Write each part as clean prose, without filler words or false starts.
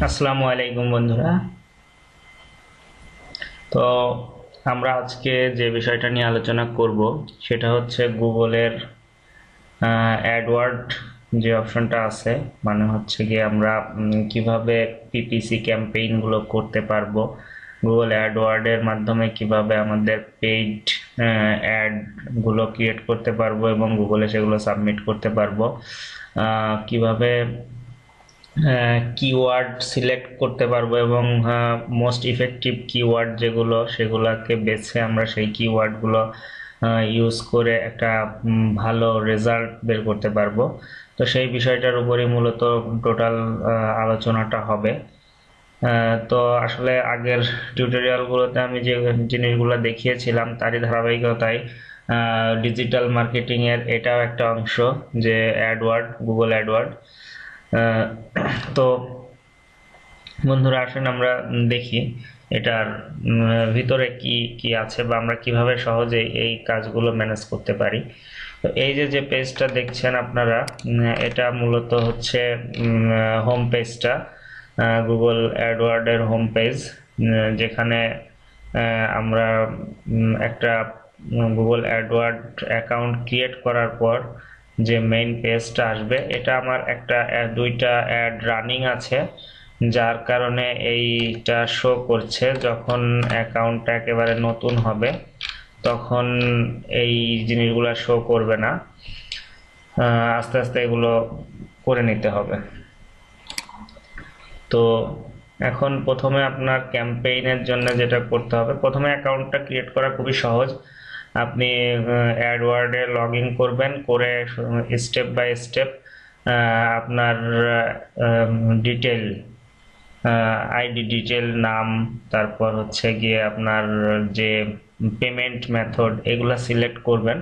আসসালামু আলাইকুম বন্ধুরা। তো আমরা আজকে যে বিষয়টা নিয়ে আলোচনা করব সেটা হচ্ছে গুগলের অ্যাডওয়ার্ড যে অপশনটা আছে, মানে হচ্ছে গিয়ে আমরা কিভাবে পিপিসি ক্যাম্পেইনগুলো করতে পারবো, গুগল অ্যাডওয়ার্ডের মাধ্যমে কিভাবে আমাদের পেইড অ্যাডগুলো ক্রিয়েট করতে পারবো এবং গুগলে সেগুলো সাবমিট করতে পারবো, কিভাবে কিওয়ার্ড সিলেক্ট করতে পারবো এবং মোস্ট ইফেক্টিভ কিওয়ার্ড যেগুলো সেগুলোকে বেছে আমরা সেই কিওয়ার্ডগুলো ইউজ করে একটা ভালো রেজাল্ট বের করতে পারবো। তো সেই বিষয়টার উপরই মূলত টোটাল আলোচনাটা হবে। তো আসলে আগের টিউটোরিয়ালগুলোতে আমি যে জিনিসগুলো দেখিয়েছিলাম তারই ধারাবাহিকতায় ডিজিটাল মার্কেটিং এর এটাও একটা অংশ, যে অ্যাডওয়ার্ড, গুগল অ্যাডওয়ার্ড। তো বন্ধুরা আসেন আমরা দেখি এটার ভিতরে কি কি আছে বা আমরা কিভাবে সহজে এই কাজগুলো ম্যানেজ করতে পারি। তো এই যে যে পেজটা দেখছেন আপনারা, এটা মূলত হচ্ছে হোম পেজটা, গুগল অ্যাডওয়ার্ডের হোম পেজ, যেখানে আমরা একটা গুগল অ্যাডওয়ার্ড অ্যাকাউন্ট ক্রিয়েট করার পর যে মেইন পেজটা আসবে, এটা আমার একটা দুইটা অ্যাড রানিং আছে, যার কারণে এইটা শো করছে। যখন অ্যাকাউন্টটা একেবারে নতুন হবে তখন এই জিনিসগুলো শো করবে না, আস্তে আস্তে এগুলো করে নিতে হবে। তো এখন প্রথমে আপনার ক্যাম্পেইনের জন্য যেটা করতে হবে, প্রথমে অ্যাকাউন্টটা ক্রিয়েট করা খুবই সহজ। আপনি অ্যাডওয়ার্ডে লগ ইন করবেন, করে স্টেপ বাই স্টেপ আপনার ডিটেল, আইডি ডিটেল, নাম, তারপর হচ্ছে গিয়ে আপনার যে পেমেন্ট মেথড এগুলা সিলেক্ট করবেন।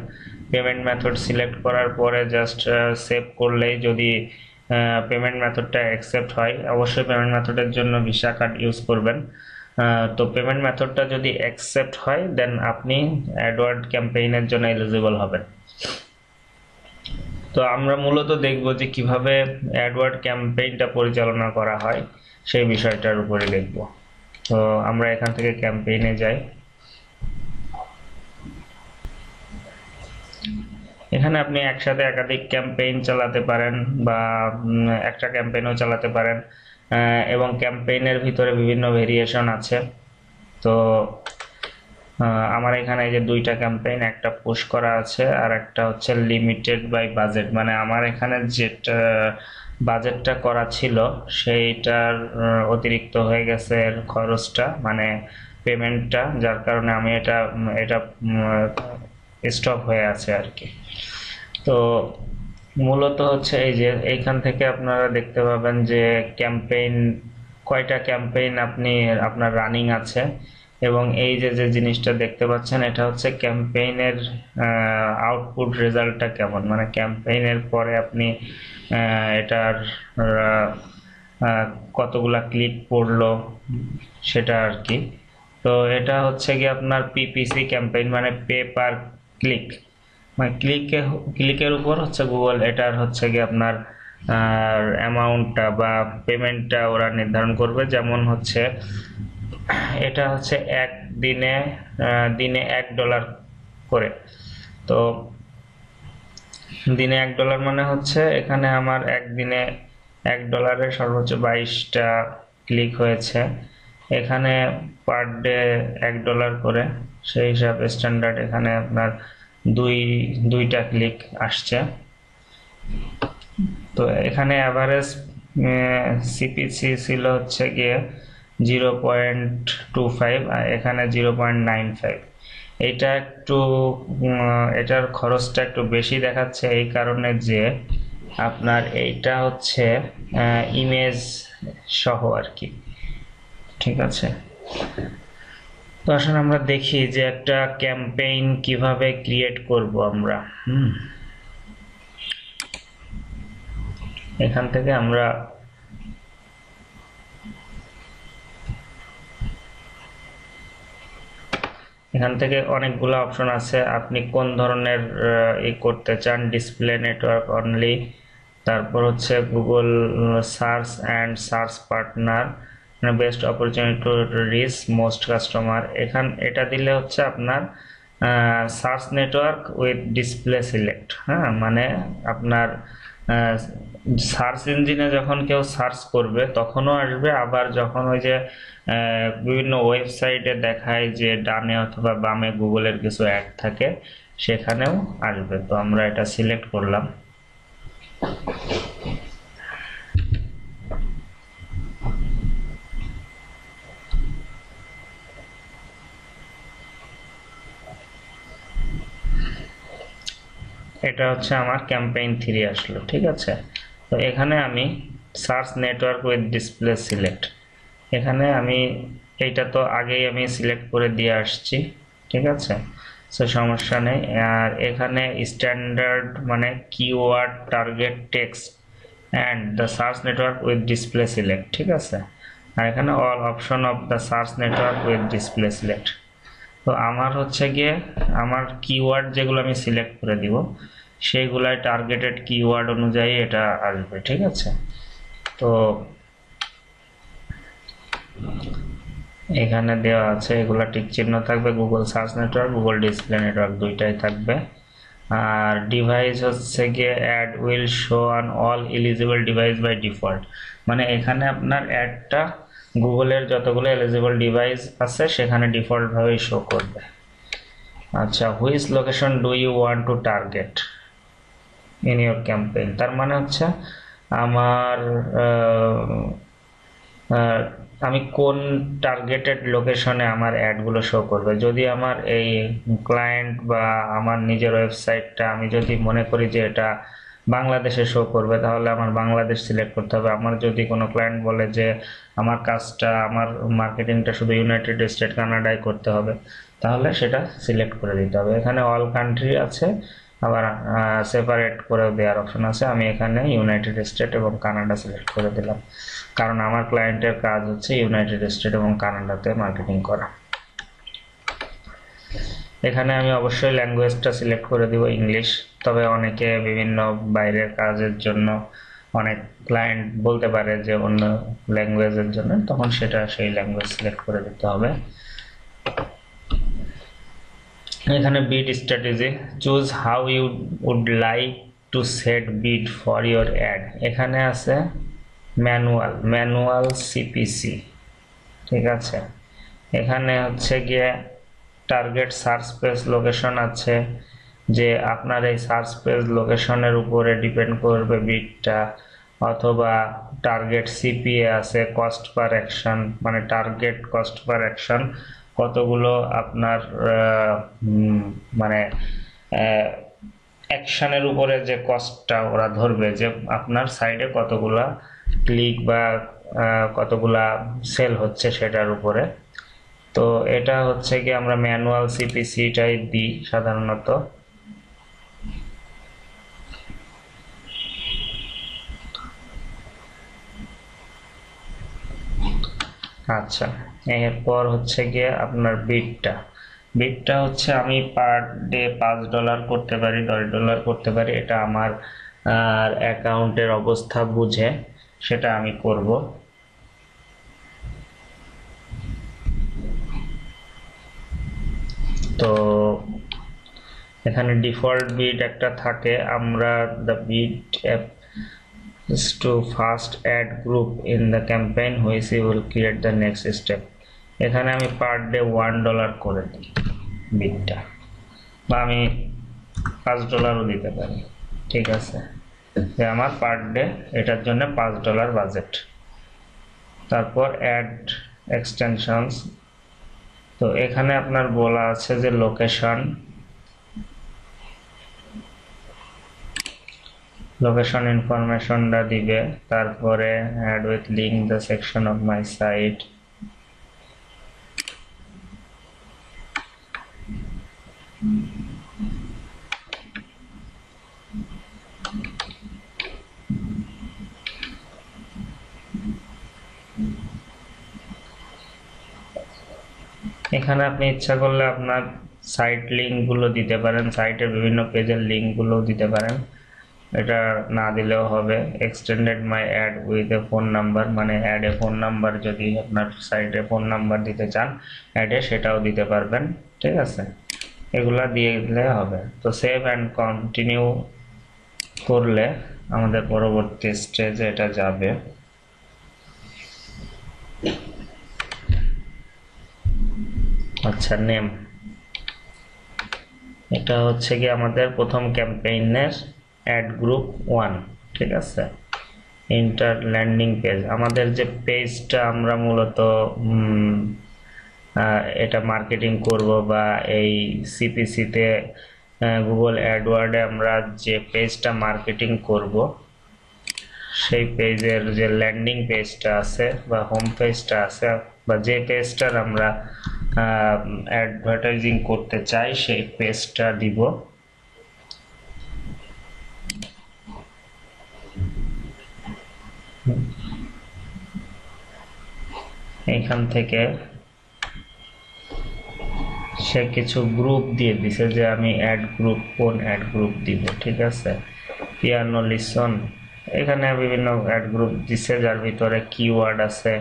পেমেন্ট মেথড সিলেক্ট করার পরে জাস্ট সেভ করলেই, যদি পেমেন্ট মেথডটা অ্যাকসেপ্ট হয়, অবশ্যই পেমেন্ট মেথডের জন্য ভিসা কার্ড ইউজ করবেন। তো পেমেন্ট মেথডটা যদি অ্যাকসেপ্ট হয় দেন আপনি অ্যাডওয়ার্ড ক্যাম্পেইনের জন্য এলিজিবল হবেন। তো আমরা মূলত দেখব যে কিভাবে অ্যাডওয়ার্ড ক্যাম্পেইনটা পরিচালনা করা হয়, সেই বিষয়টার উপরে দেখব। তো আমরা এখান থেকে ক্যাম্পেইনে যাই। এখানে আপনি একসাথে একাধিক ক্যাম্পেইন চালাতে পারেন বা একটা ক্যাম্পেইনও চালাতে পারেন, এবং ক্যাম্পেইনের ভিতরে বিভিন্ন ভেরিয়েশন আছে। তো আমার এখানে এই যে দুইটা ক্যাম্পেইন, একটা পুশ করা আছে আর একটা হচ্ছে লিমিটেড বাই বাজেট, মানে আমার এখানে যেটা বাজেটটা করা ছিল সেইটার অতিরিক্ত হয়ে গেছে খরচটা, মানে পেমেন্টটা, যার কারণে আমি এটা এটা স্টপ হয়ে আছে আর কি। তো মূলত হচ্ছে এই যে এইখান থেকে আপনারা দেখতে পাবেন যে ক্যাম্পেইন, কয়টা ক্যাম্পেইন আপনার রানিং আছে, এবং এই যে যে জিনিসটা দেখতে পাচ্ছেন এটা হচ্ছে ক্যাম্পেইনের আউটপুট রেজাল্টটা কেমন, মানে ক্যাম্পেইনের পরে আপনি এটার কতগুলা ক্লিক পড়লো সেটা আর কি। তো এটা হচ্ছে কি আপনার পিপিসি ক্যাম্পেইন, মানে পে পার ক্লিক, মানে ক্লিকের উপর হচ্ছে গুগল এটার হচ্ছে কি আপনার অ্যামাউন্টটা বা পেমেন্টটা ওরা নির্ধারণ করবে। যেমন হচ্ছে এটা হচ্ছে এক দিনে দিনে $1 করে। তো দিনে $1 মানে হচ্ছে এখানে আমার একদিনে $1 সর্বোচ্চ 22টা ক্লিক হয়েছে। এখানে পার ডে $1 করে, সেই হিসাবে স্ট্যান্ডার্ড এখানে আপনার দুইটা ক্লিক আসছে। তো এখানে অ্যাভারেজ সিপিসি ছিল হচ্ছে গিয়ে 0.25 আর এখানে 0.95। এটা একটু এটার খরচটা একটু বেশি দেখাচ্ছে, এই কারণে যে আপনার এইটা হচ্ছে ইমেজ সহ আর কি। ঠিক আছে, তো আসলে আমরা দেখি যে একটা ক্যাম্পেইন কিভাবে ক্রিয়েট করব আমরা। এখান থেকে আমরা এখান থেকে অনেকগুলো অপশন আছে, আপনি কোন ধরনের করতে চান, ডিসপ্লে নেটওয়ার্ক অনলি, তারপর হচ্ছে Google search and search partner, মানে best opportunity to reach most customer. এটা দিলে হচ্ছে আপনার search network with display select. হ্যাঁ, মানে আপনার সার্চ ইঞ্জিনে যখন কেউ সার্চ করবে তখনও আসবে, আবার যখন ওই যে বিভিন্ন ওয়েবসাইটে দেখায় যে ডানে অথবা বামে গুগলের কিছু অ্যাড থাকে সেখানেও আসবে। তো আমরা এটা সিলেক্ট করলাম। এটা হচ্ছে আমার ক্যাম্পেইন 3 আসলো, ঠিক আছে। তো এখানে আমি search network with display select, এখানে আমি এইটা তো আগেই আমি সিলেক্ট করে দিয়ে আসছি, ঠিক আছে, সো সমস্যা নেই। আর এখানে স্ট্যান্ডার্ড মানে keyword target text and the search network with display select, ঠিক আছে। আর এখানে all option of the search network with display select. তো আমার হচ্ছে গিয়ে আমার কিওয়ার্ড যেগুলো আমি সিলেক্ট করে দিব সেইগুলাই টার্গেটেড কিওয়ার্ড অনুযায়ী এটা আসবে, ঠিক আছে। তো এখানে দেওয়া আছে, এগুলা টিক চিহ্ন থাকবে, Google search network, Google display network দুইটাই থাকবে। আর ডিভাইস হচ্ছে গিয়ে ad will show on all eligible device by default, মানে এখানে আপনার অ্যাডটা গুগলের যতগুলো এলিজিবল ডিভাইস আছে সেখানে ডিফল্ট ভাবে শো করবে। আচ্ছা, which location do you want to target in your campaign, তার মানে হচ্ছে আমার আমি কোন টার্গেটেড লোকেশনে আমার অ্যাডগুলো শো করবে। যদি আমার এই ক্লায়েন্ট বা আমার নিজের ওয়েবসাইটটা আমি যদি মনে করি যে এটা বাংলাদেশে শো করবে তাহলে আমার বাংলাদেশ সিলেক্ট করতে হবে। আমার যদি কোনো ক্লায়েন্ট বলে যে আমার কাজটা আমার মার্কেটিংটা শুধু ইউনাইটেড স্টেট কানাডায় করতে হবে তাহলে সেটা সিলেক্ট করে দিতে হবে। এখানে অল কান্ট্রি আছে, আবার সেপারেট করে দেওয়ার অপশন আছে। আমি এখানে ইউনাইটেড স্টেট এবং কানাডা সিলেক্ট করে দিলাম, কারণ আমার ক্লায়েন্টের কাজ হচ্ছে ইউনাইটেড স্টেট এবং কানাডাতে মার্কেটিং করা। এখানে আমি অবশ্যই ল্যাঙ্গুয়েজটা সিলেক্ট করে দিব ইংলিশ, তবে অনেকে বিভিন্ন বাইরের কাজের জন্য অনেক ক্লায়েন্ট বলতে পারে যে অন্য ল্যাঙ্গুয়েজের জন্য, তখন সেটা সেই ল্যাঙ্গুয়েজ সিলেক্ট করে দিতে হবে। এখানে bid strategy, choose how you would like to set bid for your ad. এখানে আছে ম্যানুয়াল সিপিসি, ঠিক আছে। এখানে হচ্ছে গিয়ে টার্গেট সার্চ পেজ লোকেশন আছে, যে আপনার এই সার্চ পেজ লোকেশনের উপরে ডিপেন্ড করবে বিটটা, অথবা টার্গেট সিপিএ আছে, কস্ট পার অ্যাকশন, মানে টার্গেট কস্ট পার অ্যাকশন কতগুলো আপনার মানে অ্যাকশনের উপরে যে কস্টটা ওরা ধরবে, যে আপনার সাইডে কতগুলা ক্লিক বা কতগুলা সেল হচ্ছে সেটার উপরে। তো এটা হচ্ছে কি আমরা ম্যানুয়াল সিপিসিটাই দিই সাধারণত। আচ্ছা, এরপর হচ্ছে গিয়ে আপনার বিটটা হচ্ছে আমি পার ডে $5 করতে পারি, $10 করতে পারি, এটা আমার অ্যাকাউন্টের অবস্থা বুঝে সেটা আমি করব। তো এখানে ডিফল্ট বিট একটা থাকে, আমরা the bid app is to first add group in the campaign which will create the next step। এখানে আমি পার ডে $1 করে দিই বিটটা, বা আমি $5ও দিতে পারি, ঠিক আছে, যে আমার পার ডে এটার জন্য $5 বাজেট। তারপর অ্যাড এক্সটেনশনস, তো এখানে আপনার বলা আছে যে লোকেশন ইনফরমেশনটা দিবে, তারপরে add with link the section of my site, এখানে আপনি ইচ্ছা করলে আপনার সাইট লিঙ্ক গুলো দিতে পারেন, সাইটের বিভিন্ন পেজের লিঙ্ক গুলো দিতে পারেন। এটা না দিলেও হবে। Extended my add with a phone number, মানে অ্যাড এ ফোন নাম্বার, যদি আপনার সাইটে ফোন নাম্বার দিতে চান অ্যাডে সেটাও দিতে পারবেন, ঠিক আছে। এগুলা দিয়ে দিলে হবে। তো সেভ অ্যান্ড কন্টিনিউ করলে আমাদের পরবর্তী স্টেজে এটা যাবে। আচ্ছা, নেম, এটা হচ্ছে কি আমাদের প্রথম ক্যাম্পেইনের অ্যাড গ্রুপ 1, ঠিক আছে। ইন্টার ল্যান্ডিং পেজ, আমাদের যে পেজটা আমরা মূলত এটা মার্কেটিং করব বা এই সিপিসিতে গুগল অ্যাডওয়ার্ডে আমরা যে পেজটা মার্কেটিং করব সেই পেজের যে ল্যান্ডিং পেজটা আছে বা হোম পেজটা আছে বা যে পেজটার আমরা অ্যাডভার্টাইজিং করতে চাই সেই পেজটা দিব। এখান থেকে সে কিছু গ্রুপ দিয়ে দিছে যে আমি অ্যাড গ্রুপ, কোন অ্যাড গ্রুপ দিব, ঠিক আছে। পিয়ানো লিসন, এখানে বিভিন্ন অ্যাড গ্রুপ দিছে যার ভিতরে কিওয়ার্ড আছে,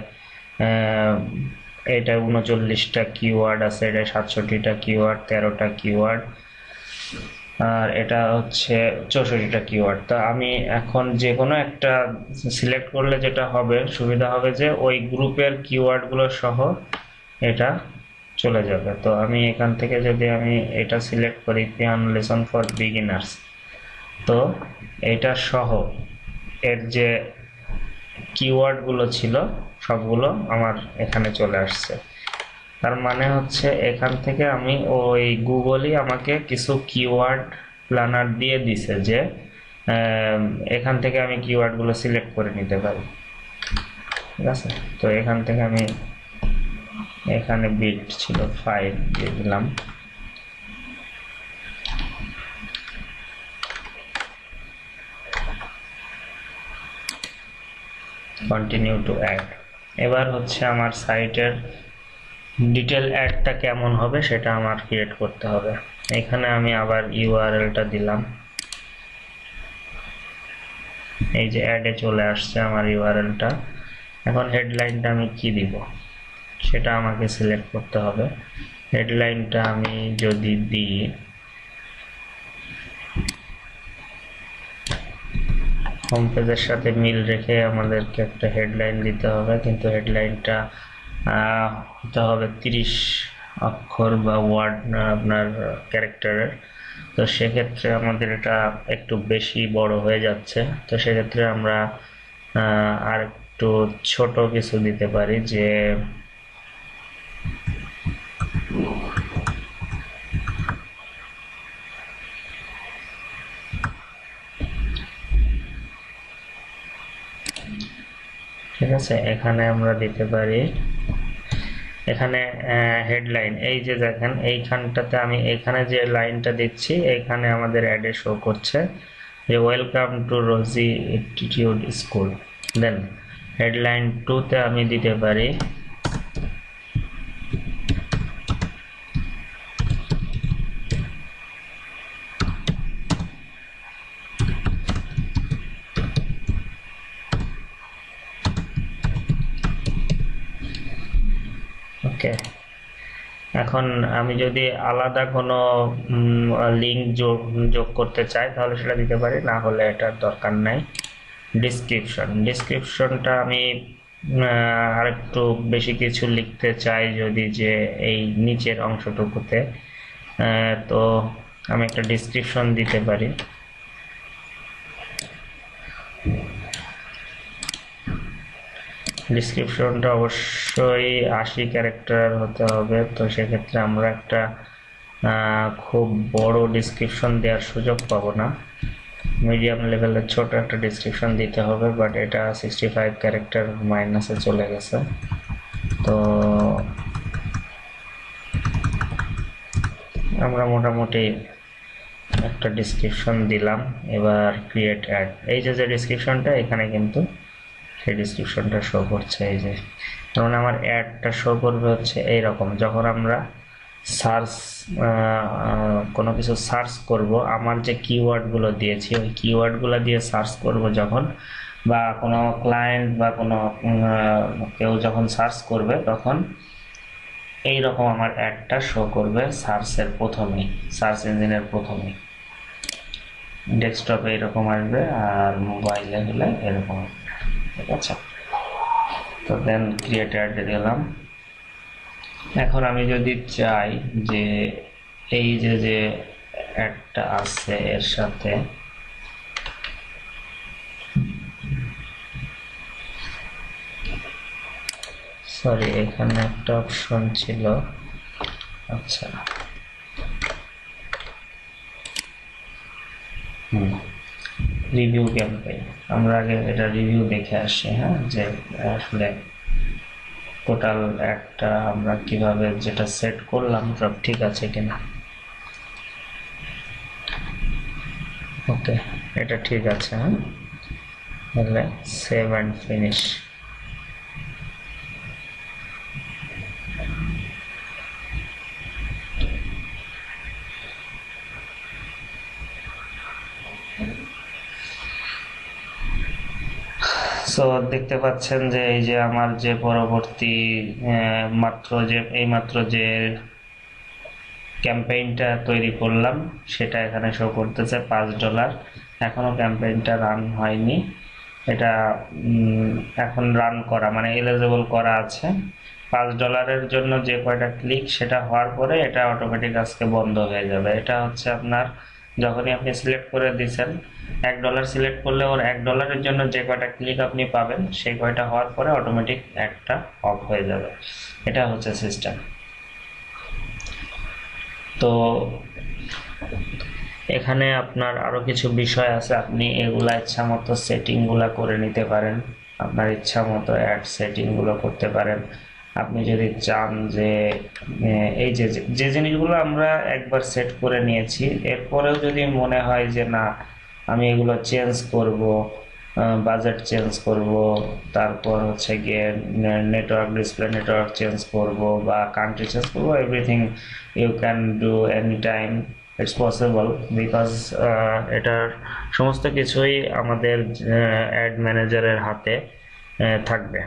এটা 39টা কিওয়ার্ড আছে, এটা 67টা কিওয়ার্ড, 13টা কিওয়ার্ড, আর এটা হচ্ছে 64টা কিওয়ার্ড। তো আমি এখন যে কোনো একটা সিলেক্ট করলে যেটা হবে, সুবিধা হবে যে ওই গ্রুপের কিওয়ার্ডগুলো সহ এটা চলে যাবে। তো আমি এখান থেকে যদি আমি এটা সিলেক্ট করি, পিয়ানো লেসন ফর বিগিনার্স, তো এটা সহ এর যে কিওয়ার্ডগুলো ছিল সবগুলো আমার এখানে চলে আসছে। তার মানে হচ্ছে এখান থেকে আমি ওই গুগলই আমাকে কিছু কিওয়ার্ড প্ল্যানার দিয়ে দিছে যে এখান থেকে আমি কিওয়ার্ডগুলো সিলেক্ট করে নিতে পারি, ঠিক আছে। তো এখান থেকে আমি এখানে বিট ছিল 5 দিয়ে দিলাম। Continue to add. এবার হচ্ছে আমার সাইটের ডিটেল অ্যাডটা কেমন হবে সেটা আমার ক্রিয়েট করতে হবে। এখানে আমি আবার ইউআরএলটা দিলাম, এই যে অ্যাডে চলে আসছে আমার ইউআরএলটা। এখন হেডলাইনটা আমি কি দিব সেটা আমাকে সিলেক্ট করতে হবে। হেডলাইনটা আমি যদি দিই হোম পেজের সাথে মিল রেখে আমাদেরকে একটা হেডলাইন দিতে হবে, কিন্তু হেডলাইনটা হতে হবে 30 অক্ষর বা ওয়ার্ড আপনার ক্যারেক্টারের। তো সেক্ষেত্রে আমাদের এটা একটু বেশি বড় হয়ে যাচ্ছে, তো সেক্ষেত্রে আমরা আর একটু ছোট কিছু দিতে পারি, যে ঠিক আছে। এখানে আমরা দিতে পারি, এখানে হেডলাইন, এই যে দেখেন এইখানটাতে আমি এখানে যে লাইনটা দিচ্ছি এখানে আমাদের অ্যাডে শো করছে যে welcome to rosy attitude school. Then headline 2তে আমি দিতে পারি ওকে। এখন আমি যদি আলাদা কোনো লিঙ্ক যোগ করতে চাই তাহলে সেটা দিতে পারি, না হলে এটার দরকার নাই। ডিসক্রিপশনটা আমি আরেকটু বেশি কিছু লিখতে চাই যদি, যে এই নিচের অংশটুকুতে, তো আমি একটা ডিসক্রিপশন দিতে পারি। ডিসক্রিপশনটা অবশ্যই 80 ক্যারেক্টার হতে হবে। তো সেক্ষেত্রে আমরা একটা খুব বড় ডিসক্রিপশন দেওয়ার সুযোগ পাবো না, মিডিয়াম লেভেলের ছোট একটা ডিসক্রিপশন দিতে হবে, বাট এটা 65 ক্যারেক্টার মাইনাসে চলে গেছে। তো আমরা মোটামুটি একটা ডিসক্রিপশন দিলাম। এবার ক্রিয়েট অ্যাড, এই যে ডিসক্রিপশনটা এখানে কিন্তু সেই ডিসক্রিপশনটা শো করছে, এই যে। যেমন আমার অ্যাডটা শো করবে হচ্ছে এইরকম, যখন আমরা সার্চ কোনো কিছু সার্চ করব, আমার যে কিওয়ার্ডগুলো দিয়েছি ওই কিওয়ার্ডগুলো দিয়ে সার্চ করব যখন, বা কোনো ক্লায়েন্ট বা কোনো কেউ যখন সার্চ করবে তখন এই রকম আমার অ্যাডটা শো করবে সার্চের প্রথমেই, সার্চ ইঞ্জিনের প্রথমেই। ডেস্কটপে এরকম আসবে আর মোবাইলে হলে এরকম আসবে, ঠিক আছে। তো দেন ক্রিয়েট অ্যাড দিলাম। এখন আমি যদি চাই যে এই যে অ্যাডটা আছে এর সাথে সরি এখানে একটা অপশন ছিল, আচ্ছা রিভিউ ক্যাম্পেইন, আমরা আগে এটা রিভিউ দেখে আসি, হ্যাঁ, যে আসলে টোটাল একটা আমরা কিভাবে যেটা সেট করলাম সব ঠিক আছে কিনা। ওকে, এটা ঠিক আছে, হ্যাঁ, তাহলে সেভ অ্যান্ড ফিনিশ। সো দেখতে পাচ্ছেন যে এই যে আমার যে পরবর্তী এইমাত্র যে ক্যাম্পেইনটা তৈরি করলাম সেটা এখানে শো করতেছে $5। এখনো ক্যাম্পেইনটা রান হয়নি, এটা এখন রান করা মানে এলিজিবল করা আছে। $5 জন্য যে কয়টা ক্লিক সেটা হওয়ার পরে এটা অটোমেটিক আজকে বন্ধ হয়ে যাবে। এটা হচ্ছে আপনার যখনই আপনি সিলেক্ট করে দিয়েছেন $1 সিলেক্ট করলে ওর $1 জন্য যে কয়টা ক্লিক আপনি পাবেন সেই কয়টা হওয়ার পরে অটোমেটিক একটা অফ হয়ে যাবে। এটা হচ্ছে সিস্টেম। তো এখানে আপনার আরো কিছু বিষয় আছে, আপনি এগুলা ইচ্ছা মতো সেটিং গুলা করে নিতে পারেন, আপনার ইচ্ছা মতো অ্যাড সেটিং গুলো করতে পারেন। আপনি যদি চান যে এই যে জিনিসগুলো আমরা একবার সেট করে নিয়েছি, এরপরেও যদি মনে হয় যে না আমি এগুলো চেঞ্জ করব, বাজেট চেঞ্জ করব, তারপর হচ্ছে গিয়ে নেটওয়ার্ক ডিসপ্লে নেটওয়ার্ক চেঞ্জ করব বা কান্ট্রি চেঞ্জ করব, everything you can do any time, it's possible, because এটার সমস্ত কিছুই আমাদের অ্যাড ম্যানেজারের হাতে থাকবে।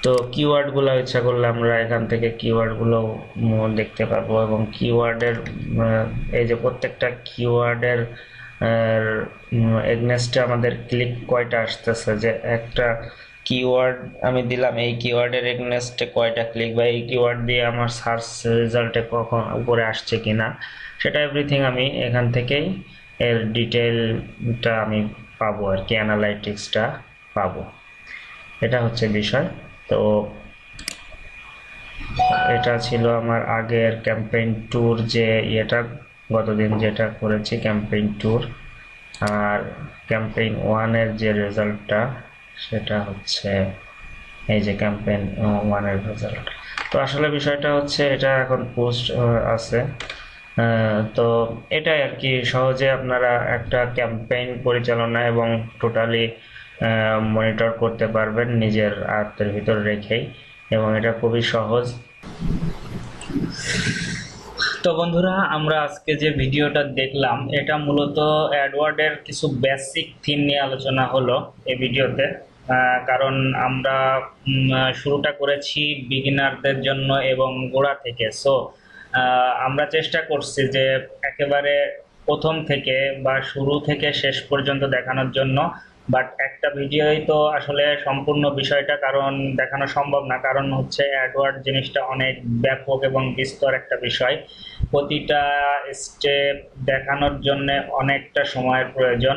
তো কিওয়ার্ডগুলো ইচ্ছা করলে আমরা এখান থেকে কিওয়ার্ডগুলো দেখতে পাবো, এবং কিওয়ার্ডের এই যে প্রত্যেকটা কিওয়ার্ডের এগনেস্টে আমাদের ক্লিক কয়টা আসতেছে, যে একটা কিওয়ার্ড আমি দিলাম এই কিওয়ার্ডের এগনেস্টে কয়টা ক্লিক বা এই কিওয়ার্ড দিয়ে আমার সার্চ রেজাল্টে কখন উপরে আসছে কিনা সেটা এভরিথিং আমি এখান থেকেই এর ডিটেইলটা আমি পাবো আর কি, অ্যানালাইটিক্সটা পাবো। এটা হচ্ছে বিষয়। তো এটা ছিল আমার আগের ক্যাম্পেইন ট্যুর, যে এটা গতদিন যেটা করেছি ক্যাম্পেইন ট্যুর, আর ক্যাম্পেইন 1-এর যে রেজাল্টটা সেটা হচ্ছে এই যে ক্যাম্পেইন 1-এর রেজাল্ট। তো আসলে বিষয়টা হচ্ছে এটা এখন পোস্ট আছে, তো এটাই আর কি, সহজে আপনারা একটা ক্যাম্পেইন পরিচালনা এবং টোটালি মনিটর করতে পারবেন নিজের আয়ত্তের ভিতর রেখেই, এবং এটা খুবই সহজ। তো বন্ধুরা, আমরা আজকে যে ভিডিওটা দেখলাম এটা মূলত অ্যাডওয়ার্ডের কিছু বেসিক থিম নিয়ে আলোচনা হলো এই ভিডিওতে, কারণ আমরা শুরুটা করেছি বিগিনারদের জন্য এবং গোড়া থেকে। সো আমরা চেষ্টা করছি যে একেবারে প্রথম থেকে বা শুরু থেকে শেষ পর্যন্ত দেখানোর জন্য, বাট একটা ভিডিওই তো আসলে সম্পূর্ণ বিষয়টা কারণ দেখানো সম্ভব না, কারণ হচ্ছে অ্যাডওয়ার্ড জিনিসটা অনেক ব্যাপক এবং বিস্তর একটা বিষয়। প্রতিটা স্টেপ দেখানোর জন্য অনেকটা সময়ের প্রয়োজন।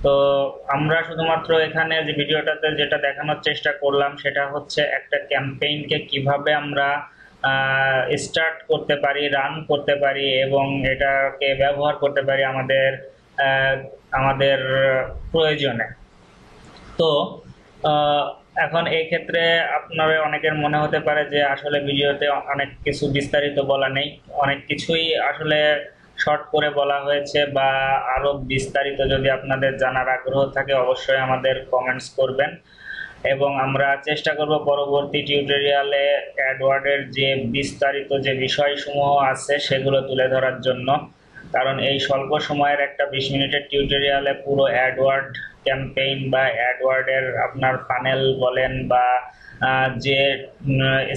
তো আমরা শুধুমাত্র এখানে যে ভিডিওটাতে যেটা দেখানোর চেষ্টা করলাম সেটা হচ্ছে একটা ক্যাম্পেইনকে কিভাবে আমরা স্টার্ট করতে পারি, রান করতে পারি এবং এটাকে ব্যবহার করতে পারি আমাদের আমাদের প্রয়োজনে। তো এখন এই ক্ষেত্রে আপনার অনেকের মনে হতে পারে যে আসলে ভিডিওতে অনেক কিছু বিস্তারিত বলা নেই, অনেক কিছুই আসলে শর্ট করে বলা হয়েছে, বা আরো বিস্তারিত যদি আপনাদের জানার আগ্রহ থাকে অবশ্যই আমাদের কমেন্টস করবেন। এবং আমরা চেষ্টা করব পরবর্তী টিউটোরিয়ালে অ্যাডওয়ার্ডের যে বিস্তারিত যে বিষয়সমূহ আছে সেগুলো তুলে ধরার জন্য। কারণ এই স্বল্প সময়ের একটা 20 মিনিটের টিউটোরিয়ালে পুরো অ্যাডওয়ার্ড ক্যাম্পেইন বা অ্যাডওয়ার্ডের আপনার ফানেল বলেন বা যে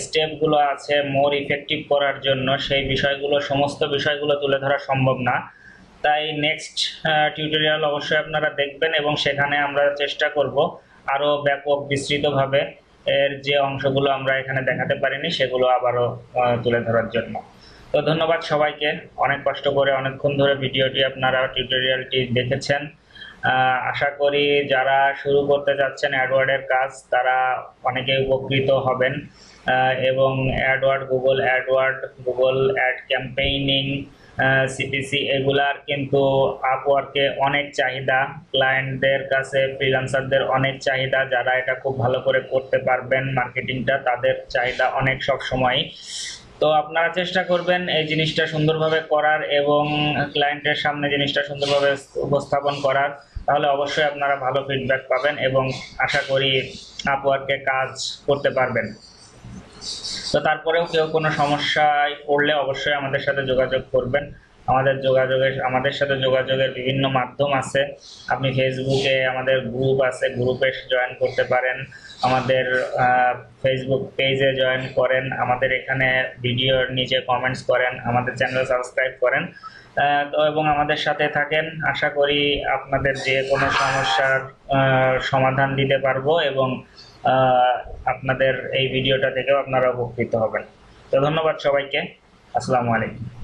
স্টেপগুলো আছে মোর ইফেক্টিভ করার জন্য সেই বিষয়গুলো সমস্ত বিষয়গুলো তুলে ধরা সম্ভব না। তাই নেক্সট টিউটোরিয়াল অবশ্যই আপনারা দেখবেন এবং সেখানে আমরা চেষ্টা করব আরো ব্যাপক বিস্তৃতভাবে এর যে অংশগুলো আমরা এখানে দেখাতে পারিনি সেগুলো আবারও তুলে ধরার জন্য। তো ধন্যবাদ সবাইকে, অনেক কষ্ট করে অনেকক্ষণ ধরে ভিডিওটি আপনারা টিউটোরিয়ালটি দেখেছেন। আশা করি যারা শুরু করতে যাচ্ছেন অ্যাডওয়ার্ডের কাজ তারা অনেকেই উপকৃত হবেন এবং Edward Google ad campaigning CPC এগুলার কিন্তু আপওয়ার্কে অনেক চাহিদা, ক্লায়েন্টদের কাছে ফ্রিল্যান্সারদের অনেক চাহিদা, যারা এটা খুব ভালো করে করতে পারবেন মার্কেটিংটা তাদের চাহিদা অনেক সব সময়। তো আপনারা চেষ্টা করবেন এই জিনিসটা সুন্দরভাবে করার এবং ক্লায়েন্টের সামনে জিনিসটা সুন্দরভাবে উপস্থাপন করার, তাহলে অবশ্যই আপনারা ভালো ফিডব্যাক পাবেন এবং আশা করি আপওয়ার্কে কাজ করতে পারবেন। তো তারপরেও কেউ কোনো সমস্যায় পড়লে অবশ্যই আমাদের সাথে যোগাযোগ করবেন। আমাদের সাথে যোগাযোগের বিভিন্ন মাধ্যম আছে। আপনি ফেসবুকে আমাদের গ্রুপ আছে, গ্রুপে জয়েন করতে পারেন, আমাদের ফেসবুক পেজে জয়েন করেন, আমাদের এখানে ভিডিওর নিচে কমেন্টস করেন, আমাদের চ্যানেল সাবস্ক্রাইব করেন তো এবং আমাদের সাথে থাকেন। আশা করি আপনাদের যে কোনো সমস্যার সমাধান দিতে পারবো এবং আপনাদের এই ভিডিওটা দেখেও আপনারা উপকৃত হবেন। তো ধন্যবাদ সবাইকে, আসসালামু আলাইকুম।